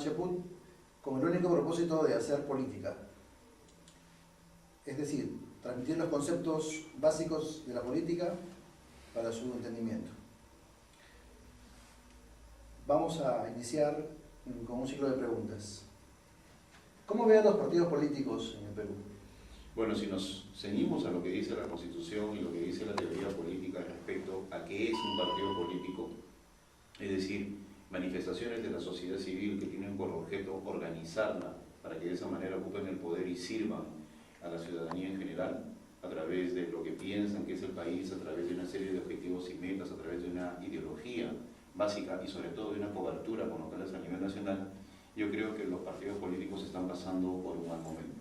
Cheput con el único propósito de hacer política. Es decir, transmitir los conceptos básicos de la política para su entendimiento. Vamos a iniciar con un ciclo de preguntas. ¿Cómo ve a los partidos políticos en el Perú? Bueno, si nos ceñimos a lo que dice la Constitución y lo que dice la teoría política respecto a qué es un partido político, es decir, manifestaciones de la sociedad civil que tienen por objeto organizarla para que de esa manera ocupen el poder y sirvan a la ciudadanía en general, a través de lo que piensan que es el país, a través de una serie de objetivos y metas, a través de una ideología básica y sobre todo de una cobertura con locales a nivel nacional, yo creo que los partidos políticos están pasando por un mal momento.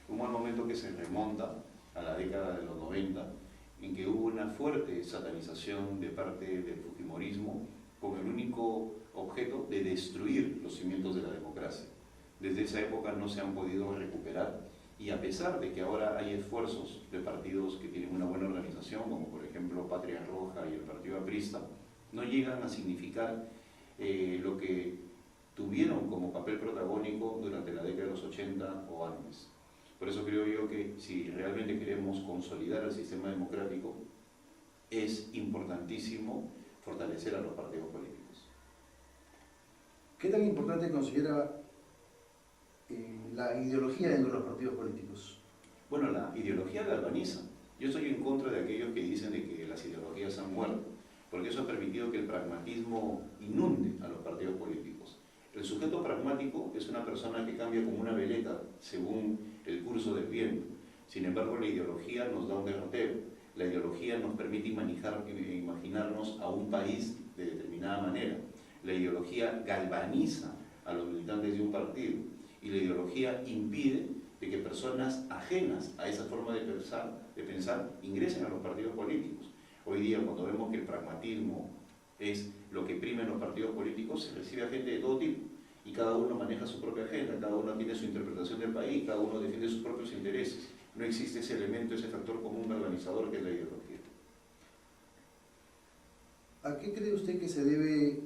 Un mal momento que se remonta a la década de los 90, en que hubo una fuerte satanización de parte del fujimorismo con el único objeto de destruir los cimientos de la democracia. Desde esa época no se han podido recuperar y a pesar de que ahora hay esfuerzos de partidos que tienen una buena organización, como por ejemplo Patria Roja y el Partido Aprista, no llegan a significar lo que tuvieron como papel protagónico durante la década de los 80 o antes. Por eso creo yo que si realmente queremos consolidar el sistema democrático, es importantísimo fortalecer a los partidos políticos. ¿Qué tan importante considera la ideología dentro de los partidos políticos? Bueno, la ideología galvaniza. Yo estoy en contra de aquellos que dicen de que las ideologías han muerto, porque eso ha permitido que el pragmatismo inunde a los partidos políticos. El sujeto pragmático es una persona que cambia como una veleta según el curso del viento. Sin embargo, la ideología nos da un derrotero. La ideología nos permite imaginarnos a un país de determinada manera. La ideología galvaniza a los militantes de un partido y la ideología impide de que personas ajenas a esa forma de pensar ingresen a los partidos políticos. Hoy día, cuando vemos que el pragmatismo es lo que prima en los partidos políticos, se recibe a gente de todo tipo y cada uno maneja su propia agenda, cada uno tiene su interpretación del país, cada uno defiende sus propios intereses. No existe ese elemento, ese factor común galvanizador que es la ideología. ¿A qué cree usted que se debe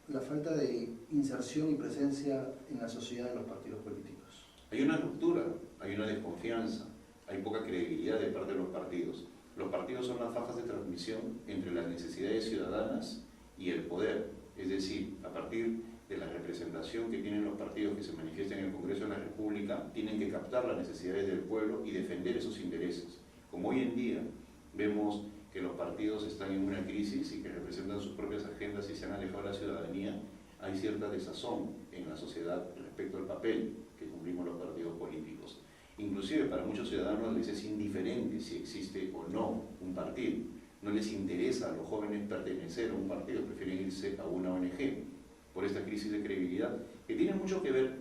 la falta de inserción y presencia en la sociedad de los partidos políticos? Hay una ruptura, hay una desconfianza, hay poca credibilidad de parte de los partidos. Los partidos son las fajas de transmisión entre las necesidades ciudadanas y el poder, es decir, a partir de la representación que tienen los partidos que se manifiestan en el Congreso de la República, tienen que captar las necesidades del pueblo y defender esos intereses. Como hoy en día vemos que los partidos están en una crisis y que representan sus propias agendas y se han alejado de la ciudadanía, hay cierta desazón en la sociedad respecto al papel que cumplimos los partidos políticos. Inclusive para muchos ciudadanos les es indiferente si existe o no un partido. No les interesa a los jóvenes pertenecer a un partido, prefieren irse a una ONG por esta crisis de credibilidad que tiene mucho que ver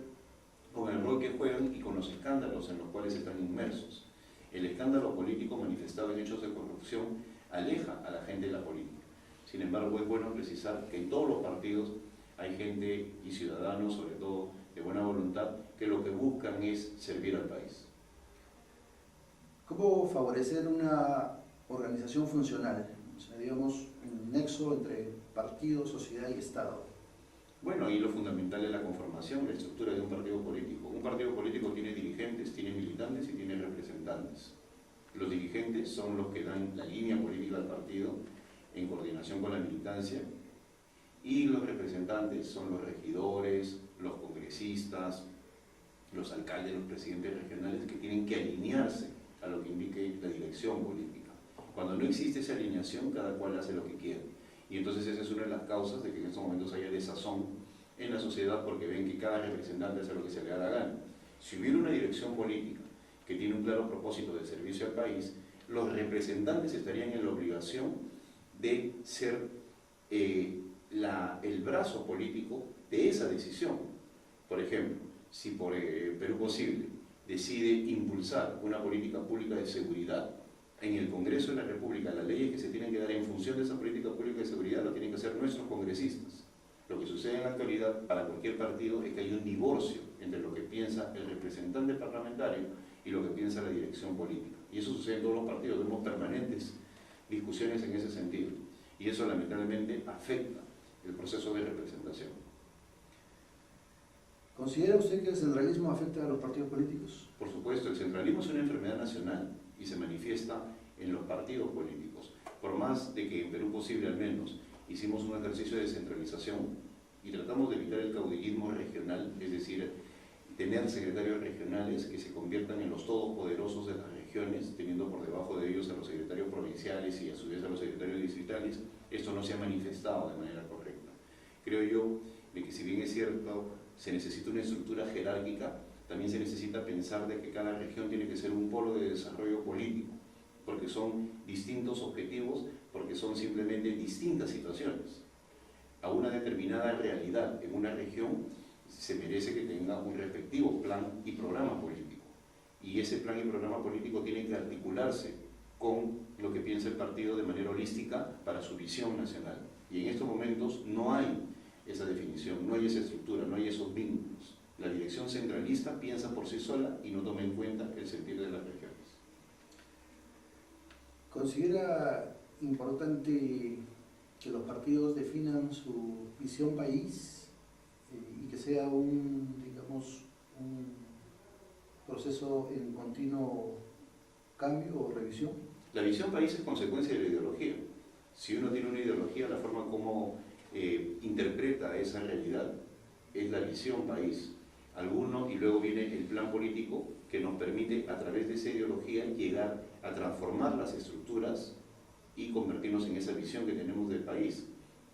con el rol que juegan y con los escándalos en los cuales están inmersos. El escándalo político manifestado en hechos de corrupción aleja a la gente de la política. Sin embargo, es bueno precisar que en todos los partidos hay gente y ciudadanos, sobre todo de buena voluntad, que lo que buscan es servir al país. ¿Cómo favorecer una organización funcional? O sea, digamos, un nexo entre partido, sociedad y Estado. Bueno, ahí lo fundamental es la conformación, la estructura de un partido político. Un partido político tiene dirigentes, tiene militantes y tiene representantes. Los dirigentes son los que dan la línea política al partido en coordinación con la militancia y los representantes son los regidores, los congresistas, los alcaldes, los presidentes regionales que tienen que alinearse a lo que indique la dirección política. Cuando no existe esa alineación, cada cual hace lo que quiere. Y entonces esa es una de las causas de que en estos momentos haya desazón en la sociedad porque ven que cada representante hace lo que se le da la gana. Si hubiera una dirección política que tiene un claro propósito de servicio al país, los representantes estarían en la obligación de ser el brazo político de esa decisión. Por ejemplo, si por Perú Posible decide impulsar una política pública de seguridad, en el Congreso de la República, las leyes que se tienen que dar en función de esa política pública de seguridad lo tienen que hacer nuestros congresistas. Lo que sucede en la actualidad para cualquier partido es que hay un divorcio entre lo que piensa el representante parlamentario y lo que piensa la dirección política. Y eso sucede en todos los partidos, vemos permanentes discusiones en ese sentido. Y eso lamentablemente afecta el proceso de representación. ¿Considera usted que el centralismo afecta a los partidos políticos? Por supuesto, el centralismo es una enfermedad nacional y se manifiesta en los partidos políticos. Por más de que en Perú Posible al menos hicimos un ejercicio de descentralización y tratamos de evitar el caudillismo regional, es decir, tener secretarios regionales que se conviertan en los todopoderosos de las regiones, teniendo por debajo de ellos a los secretarios provinciales y a su vez a los secretarios distritales, esto no se ha manifestado de manera correcta. Creo yo de que si bien es cierto, se necesita una estructura jerárquica, también se necesita pensar de que cada región tiene que ser un polo de desarrollo político, porque son distintos objetivos, porque son simplemente distintas situaciones. A una determinada realidad en una región se merece que tenga un respectivo plan y programa político. Y ese plan y programa político tiene que articularse con lo que piensa el partido de manera holística para su visión nacional. Y en estos momentos no hay esa definición, no hay esa estructura, no hay esos vínculos. La dirección centralista piensa por sí sola y no toma en cuenta el sentir de las regiones. ¿Considera importante que los partidos definan su visión país y que sea un proceso en continuo cambio o revisión? La visión país es consecuencia de la ideología. Si uno tiene una ideología, la forma como interpreta esa realidad es la visión país. Y luego viene el plan político que nos permite a través de esa ideología llegar a transformar las estructuras y convertirnos en esa visión que tenemos del país.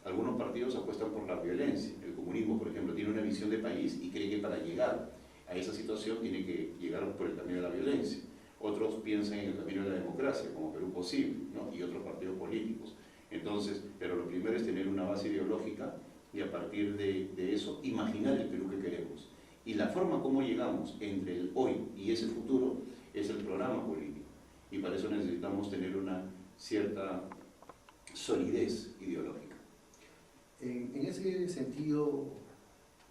Algunos partidos apuestan por la violencia. El comunismo, por ejemplo, tiene una visión de país y cree que para llegar a esa situación tiene que llegar por el camino de la violencia. Otros piensan en el camino de la democracia, como Perú Posible, ¿no? Y otros partidos políticos. Entonces, pero lo primero es tener una base ideológica y a partir de eso imaginar el Perú que queremos. Y la forma como llegamos entre el hoy y ese futuro es el programa político. Y para eso necesitamos tener una cierta solidez ideológica. En ese sentido,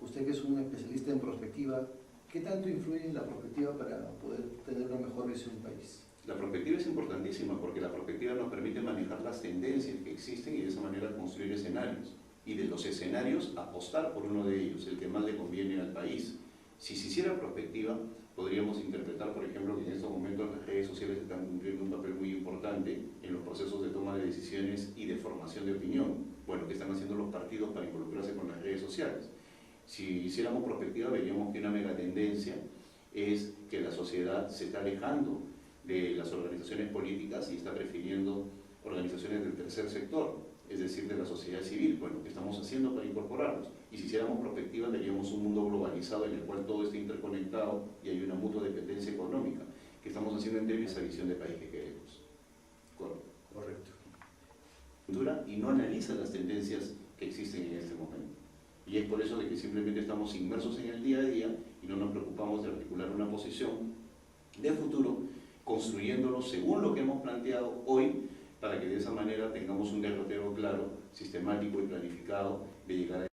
usted que es un especialista en prospectiva, ¿qué tanto influye en la prospectiva para poder tener una mejor visión del país? La prospectiva es importantísima porque la prospectiva nos permite manejar las tendencias que existen y de esa manera construir escenarios. Y de los escenarios apostar por uno de ellos, el que más le conviene al país. Si se hiciera prospectiva, podríamos interpretar, por ejemplo, que en estos momentos las redes sociales están cumpliendo un papel muy importante en los procesos de toma de decisiones y de formación de opinión. Bueno, ¿qué están haciendo los partidos para involucrarse con las redes sociales? Si hiciéramos prospectiva, veríamos que una megatendencia es que la sociedad se está alejando de las organizaciones políticas y está prefiriendo organizaciones del tercer sector, es decir, de la sociedad civil. Bueno, ¿qué estamos haciendo para incorporarlos? Y si hiciéramos prospectiva, veríamos un mundo globalizado en el cual todo está interconectado y hay una mutua dependencia económica. ¿Qué estamos haciendo en términos de esa visión de país que queremos? Correcto. Y no analiza las tendencias que existen en este momento. Y es por eso de que simplemente estamos inmersos en el día a día y no nos preocupamos de articular una posición de futuro, construyéndolo según lo que hemos planteado hoy, para que de esa manera tengamos un derrotero claro, sistemático y planificado de llegar a